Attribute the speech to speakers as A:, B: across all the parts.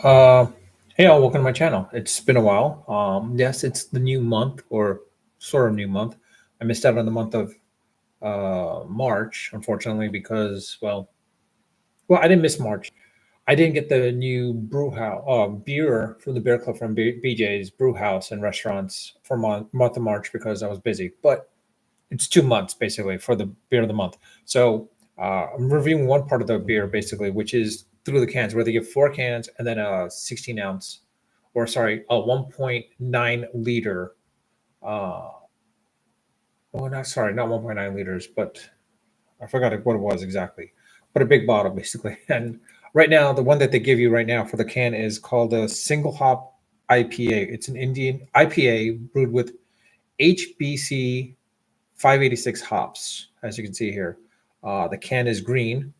A: Uh, hey, all, welcome to my channel. It's been a while. Yes, it's the new month or sort of new month. I missed out on the month of March, unfortunately, because well, I didn't miss March. I didn't get the new Brewhouse beer from the Beer Club from BJ's Brewhouse and restaurants for month of March because I was busy. But it's 2 months basically for the beer of the month. So I'm reviewing one part of the beer basically, which is through the cans, where they give 4 cans and then a 16 ounce, or sorry, a 1.9 liter. Uh, oh, not sorry, not 1.9 liters, but I forgot what it was exactly. But a big bottle basically. And right now, the one that they give you right now for the can is called a single hop IPA. It's an Indian IPA brewed with HBC 586 hops, as you can see here. The can is green.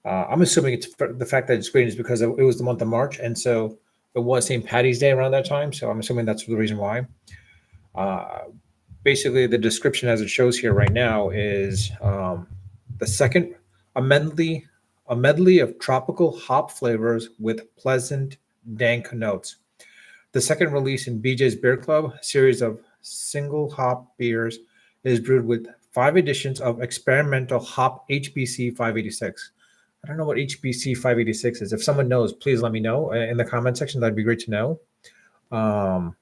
A: I'm assuming the fact that it's green is because it was the month of March, and so it was St. Patty's Day around that time. So I'm assuming that's the reason why. Uh, Basically, the description as it shows here right now is the second a medley a medley of tropical hop flavors with pleasant dank notes. The second release in BJ's Beer Club series of single hop beers is brewed with 5 editions of experimental hop HBC 586. I don't know what HBC 586 is. If someone knows, please let me know in the comment section. That'd be great to know. Um,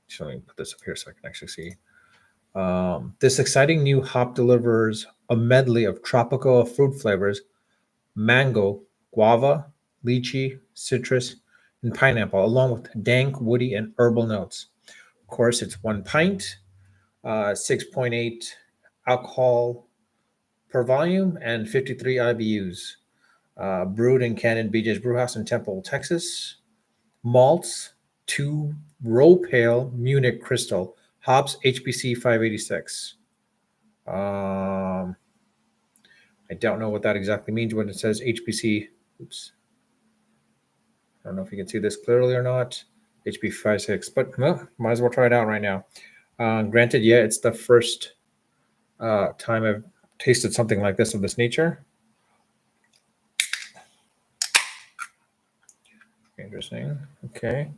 A: so let me put this up here so I can actually see. This exciting new hop delivers a medley of tropical fruit flavors: mango, guava, lychee, citrus, and pineapple, along with dank, woody, and herbal notes. Of course, it's 1 pint, 6.8 alcohol per volume, and 53 IBUs. Brewed and canned in BJ's Brewhouse in Temple, Texas. Malts, 2 row pale Munich Crystal. Hops, HBC 586. I don't know what that exactly means when it says HBC. Oops. I don't know if you can see this clearly or not. HB 56, but well, might as well try it out right now. Granted, yeah, it's the first time I've tasted something like this of this nature. Interesting. Okay.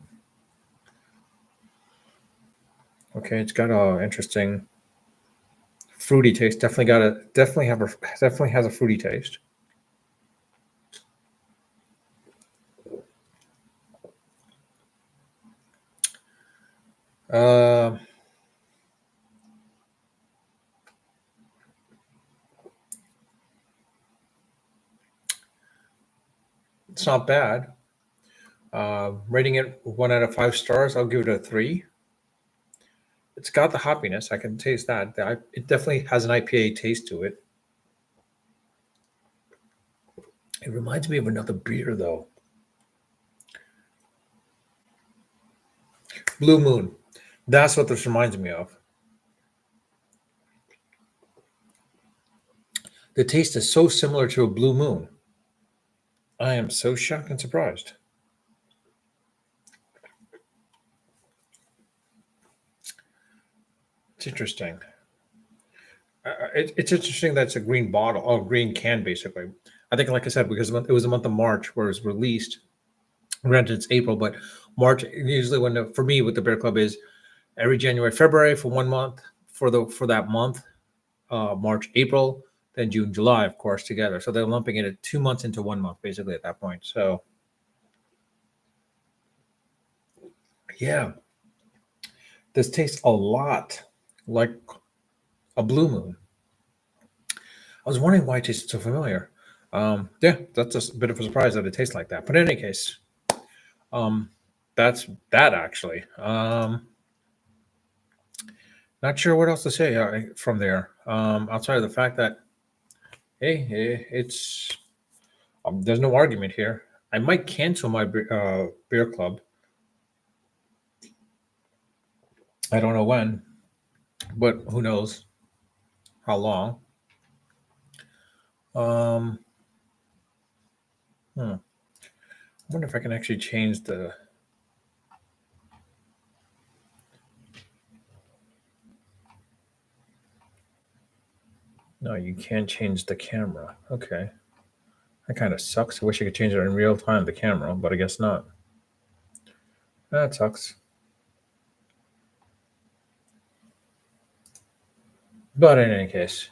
A: Okay, it's got a interesting fruity taste. Definitely has a fruity taste. Uh, it's not bad. Rating it 1 out of 5 stars, I'll give it a 3. It's got the hoppiness. I can taste that. It definitely has an IPA taste to it. It reminds me of another beer though. Blue Moon. That's what this reminds me of. The taste is so similar to a Blue Moon. I am so shocked and surprised. It's interesting. It's interesting that it's a green bottle, or green can, basically. I think, like I said, because it was the month of March where it was released. Granted, it's April, but March usually for me with the Bear Club is every January, February for 1 month for that month, March, April, then June, July, of course, together. So they're lumping it at 2 months into 1 month, basically at that point. So yeah, this tastes a lot like a Blue Moon. I was wondering why it tasted so familiar. Yeah, that's just a bit of a surprise that it tastes like that. But in any case, um, that's that actually. Not sure what else to say from there. Outside of the fact that hey, it's there's no argument here. I might cancel my beer club. I don't know when, but who knows how long. Um, I wonder if I can actually change the. No, you can't change the camera. Okay. That kind of sucks. I wish I could change it in real time, the camera, but I guess not. That sucks. But in any case,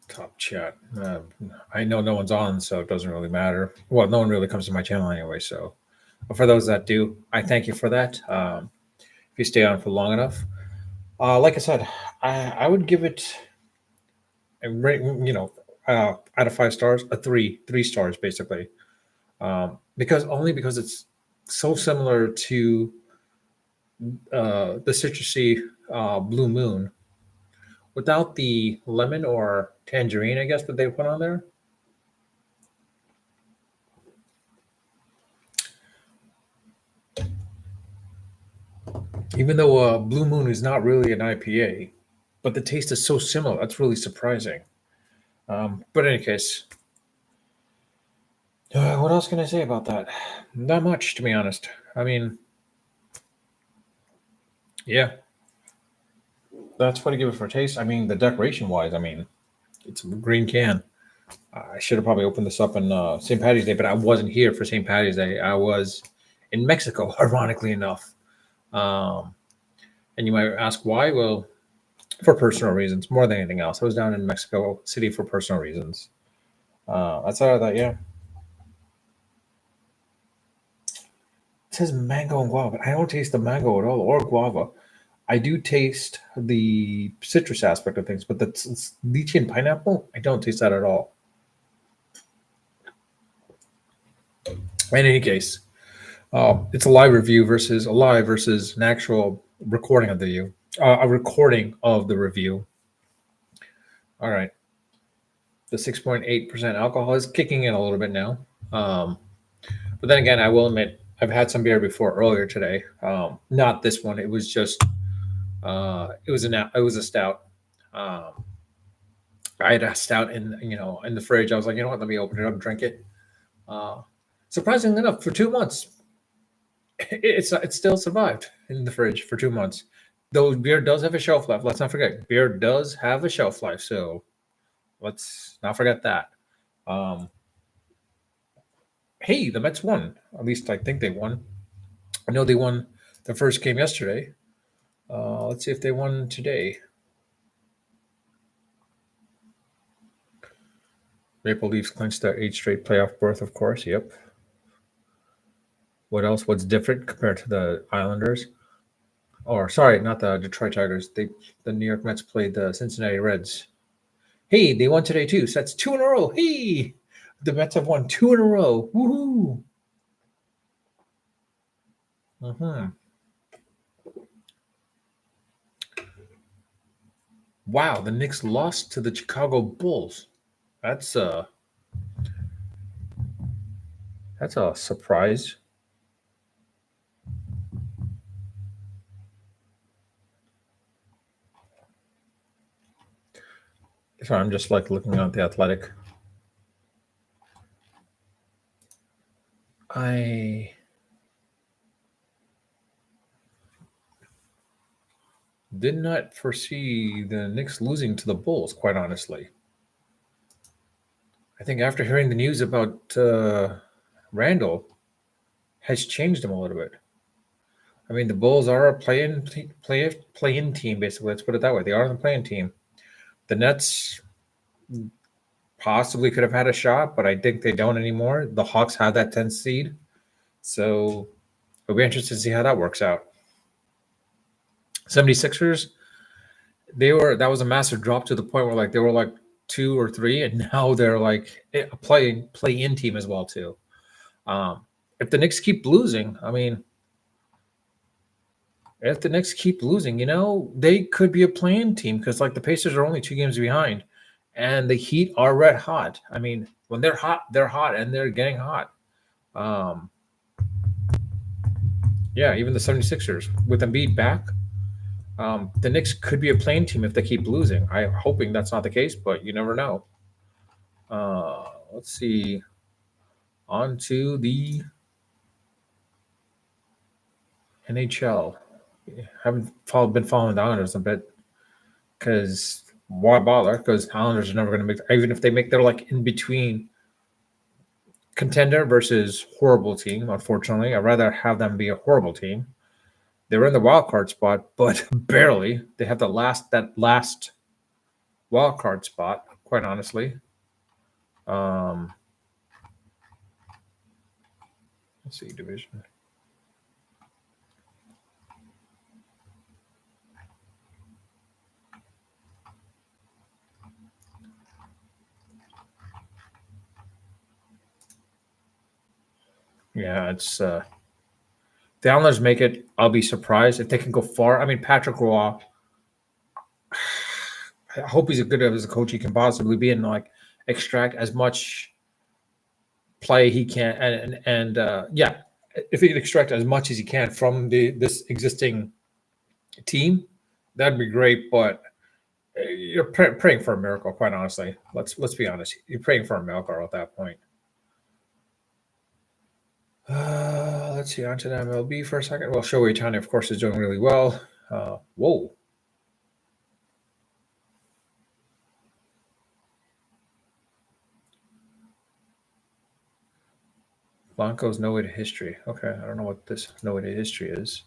A: top chat. I know no one's on, so it doesn't really matter. Well, no one really comes to my channel anyway. So, but for those that do, I thank you for that. If you stay on for long enough, like I said, I would give it, out of 5 stars, a three stars basically, because it's so similar to the citrusy blue moon without the lemon or tangerine, I guess, that they put on there. Even though Blue Moon is not really an IPA, but the taste is so similar. That's really surprising. But in any case, what else can I say about that? Not much, to be honest. I mean, yeah, that's what I give it for taste. I mean, the decoration wise, I mean, it's a green can. I should have probably opened this up on St. Patty's Day, but I wasn't here for St. Patty's Day. I was in Mexico, ironically enough. Um, and you might ask why? Well, for personal reasons, more than anything else. I was down in Mexico City for personal reasons. That's how I thought, yeah. It says mango and guava. I don't taste the mango at all or guava. I do taste the citrus aspect of things, but the lychee and pineapple, I don't taste that at all. In any case, it's a live versus an actual recording of the review. A recording of the review. All right. The 6.8% alcohol is kicking in a little bit now. But then again, I will admit I've had some beer before earlier today. Not this one. It was just it was a stout. Um, I had a stout in the fridge. I was like, you know what? Let me open it up, and drink it. Uh, Surprisingly enough, for 2 months, it still survived in the fridge for 2 months. Though beer does have a shelf life. Let's not forget, beer does have a shelf life. So let's not forget that. Um, hey, the Mets won. At least I think they won. I know they won the first game yesterday. Let's see if they won today. Maple Leafs clinched their 8th straight playoff berth, of course. Yep. What else? What's different compared to the Islanders? Or sorry, not the Detroit Tigers. The New York Mets played the Cincinnati Reds. Hey, they won today too. So that's 2 in a row. Hey, the Mets have won 2 in a row. Woohoo! Uh-huh. Wow, the Knicks lost to the Chicago Bulls. That's a that's a surprise. Sorry, I'm just like looking at the Athletic. I did not foresee the Knicks losing to the Bulls, quite honestly. I think after hearing the news about Randall has changed them a little bit. I mean, the Bulls are a play-in team, basically. Let's put it that way. They are the play-in team. The Nets possibly could have had a shot, but I think they don't anymore. The Hawks have that 10th seed. So it'll be interesting to see how that works out. 76ers, that was a massive drop to the point where like they were like 2 or 3, and now they're like a play-in team as well too. If the Knicks keep losing, I mean, if the Knicks keep losing, they could be a play-in team because like the Pacers are only 2 games behind, and the Heat are red hot. I mean, when they're hot, and they're getting hot. Um, yeah, even the 76ers with Embiid back, the Knicks could be a play-in team if they keep losing. I'm hoping that's not the case, but you never know. Let's see. On to the NHL. Haven't been following the Islanders a bit because why bother? Because Islanders are never going to make, even if they make their like in between contender versus horrible team. Unfortunately, I'd rather have them be a horrible team. They were in the wild card spot, but barely. They have that last wild card spot. Quite honestly, um, let's see division. Yeah, it's the Islanders make it. I'll be surprised if they can go far. I mean, Patrick Roy. I hope he's as good as a coach he can possibly be, and like extract as much play he can, and yeah, if he can extract as much as he can from this existing team, that'd be great. But you're praying for a miracle, quite honestly. Let's be honest. You're praying for a miracle at that point. Let's see, on to the MLB for a second. Well, Shohei Ohtani, of course, is doing really well. Whoa. Blanco's no way to history. Okay, I don't know what this no way to history is.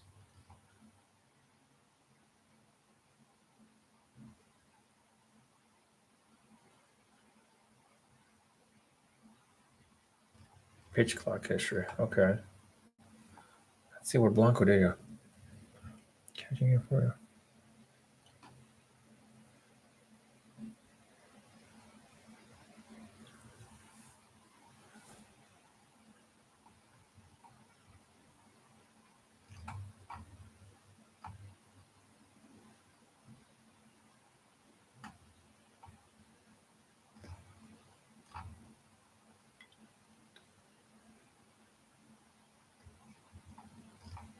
A: Pitch clock history. Okay. Let's see what Blanco did here. Catching it for you.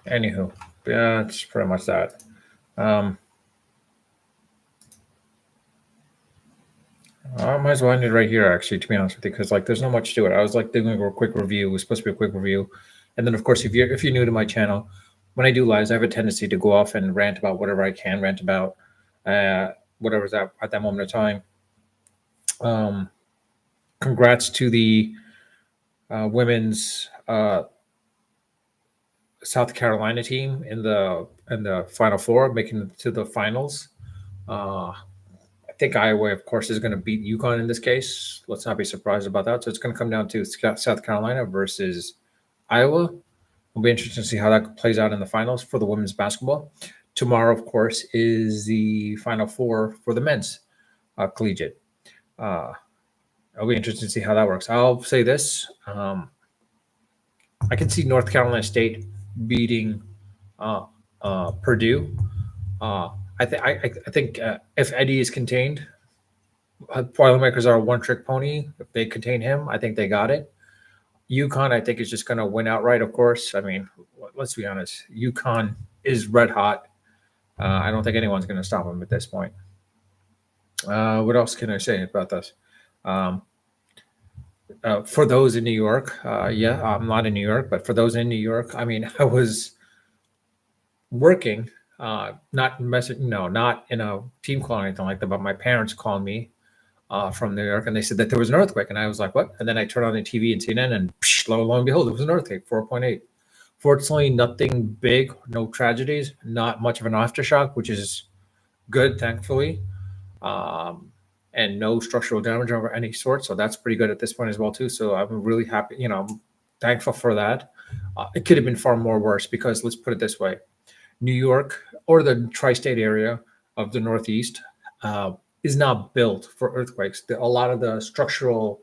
A: Anywho, yeah, it's pretty much that. I might as well end it right here, actually, to be honest with you, because like there's not much to it. I was like doing a quick review. It was supposed to be a quick review, and then of course, if you're new to my channel, when I do lives, I have a tendency to go off and rant about whatever I can rant about, whatever's at that moment of time. Congrats to the women's South Carolina team in the Final Four, making it to the finals. I think Iowa, of course, is going to beat UConn in this case. Let's not be surprised about that. So it's going to come down to South Carolina versus Iowa. It'll be interesting to see how that plays out in the finals for the women's basketball. Tomorrow, of course, is the Final Four for the men's collegiate. It'll be interesting to see how that works. I'll say this: I can see North Carolina State beating Purdue. I think if Eddie is contained, Boilermakers are a one-trick pony. If they contain him, I think they got it. UConn, I think, is just going to win outright. Of course, I mean, let's be honest. UConn is red hot. I don't think anyone's going to stop them at this point. What else can I say about this? For those in New York, yeah, I'm not in New York, but for those in New York, I mean, I was working, not in a team call or anything like that, but my parents called me from New York, and they said that there was an earthquake, and I was like, "What?" And then I turned on the TV and CNN, and lo and behold, it was an earthquake, 4.8. Fortunately, nothing big, no tragedies, not much of an aftershock, which is good, thankfully, and no structural damage of any sort. So that's pretty good at this point as well, too. So I'm really happy. I'm thankful for that. It could have been far more worse because let's put it this way: New York or the tri-state area of the Northeast is not built for earthquakes. A lot of the structural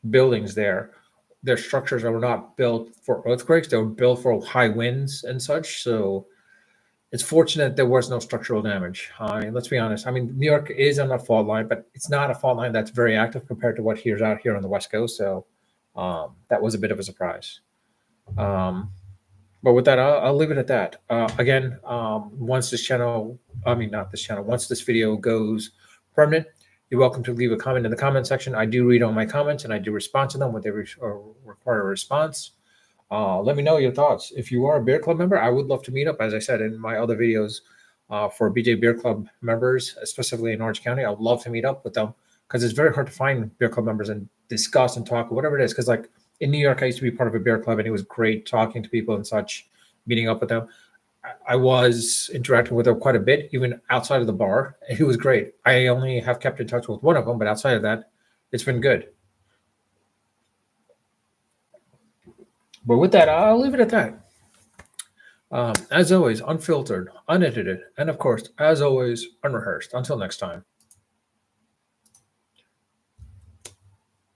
A: buildings there, their structures are not built for earthquakes. They were built for high winds and such. So it's fortunate there was no structural damage. I mean, let's be honest. I mean, New York is on a fault line, but it's not a fault line that's very active compared to what here's out here on the West Coast. So that was a bit of a surprise. But with that, I'll leave it at that. Again, once this channel, not this channel, once this video goes permanent, you're welcome to leave a comment in the comment section. I do read all my comments and I do respond to them when they require a response. Let me know your thoughts. If you are a Bear Club member, I would love to meet up. As I said in my other videos, for BJ Beer Club members, especially in Orange County. I would love to meet up with them because it's very hard to find beer club members and discuss and talk, whatever it is. Because like in New York, I used to be part of a beer club, and it was great talking to people and such, meeting up with them. I was interacting with them quite a bit, even outside of the bar. It was great. I only have kept in touch with one of them, but outside of that, it's been good. But with that, I'll leave it at that. As always, unfiltered, unedited, and of course, as always, unrehearsed. Until next time.